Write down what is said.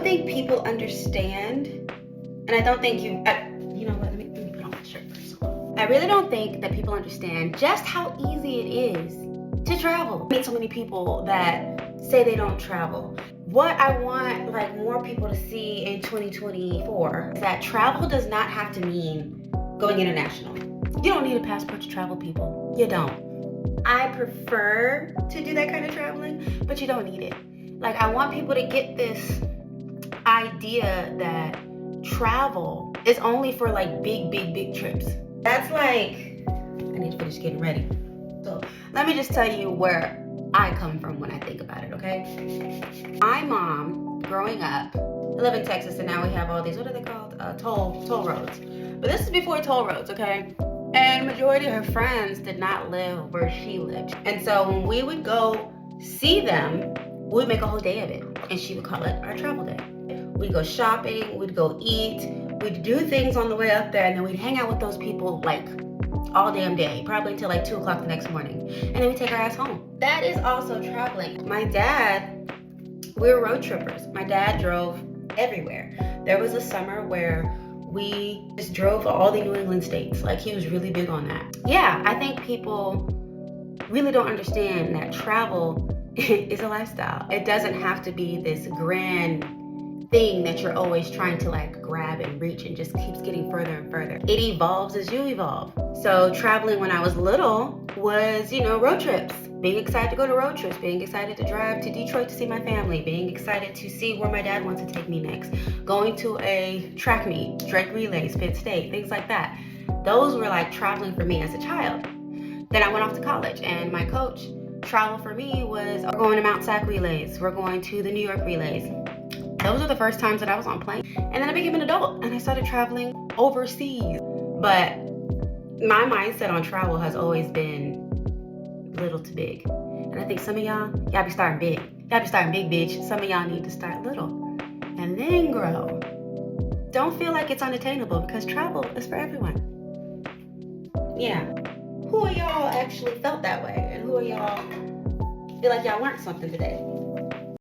think people understand, and I don't think you know what, let me put on my shirt first. I really don't think that people understand just how easy it is to travel. I meet so many people that say they don't travel. What I want like more people to see in 2024 is that travel does not have to mean going international. You don't need a passport to travel, people. You don't. I prefer to do that kind of traveling, but you don't need it. Like, I want people to get this idea that travel is only for like big trips. That's like, I need to finish getting ready. So let me just tell you where I come from when I think about it, okay? My mom, growing up, I live in Texas, and now we have all these, what are they called? Toll roads. But this is before toll roads, okay? And majority of her friends did not live where she lived. And so when we would go see them, we'd make a whole day of it. And she would call it our travel day. We'd go shopping, we'd go eat, we'd do things on the way up there, and then we'd hang out with those people like all damn day, probably until like 2 o'clock the next morning. And then we'd take our ass home. That is also traveling. My dad, we were road trippers. My dad drove everywhere. There was a summer where we just drove all the New England states. Like, he was really big on that. Yeah, I think people really don't understand that travel is a lifestyle. It doesn't have to be this grand thing that you're always trying to like grab and reach, and just keeps getting further and further. It evolves as you evolve. So traveling when I was little was, road trips. Being excited to go to road trips, being excited to drive to Detroit to see my family, being excited to see where my dad wants to take me next, going to a track meet, Drake Relays, Pitt State, things like that. Those were like traveling for me as a child. Then I went off to college, and my coach, travel for me was going to Mount Sac Relays, we're going to the New York Relays. Those were the first times that I was on plane. And then I became an adult and I started traveling overseas. But my mindset on travel has always been little to big. And I think some of y'all be starting big. Y'all be starting big, bitch. Some of y'all need to start little and then grow. Don't feel like it's unattainable, because travel is for everyone. Yeah. Who of y'all actually felt that way? And who of y'all feel like y'all learned something today?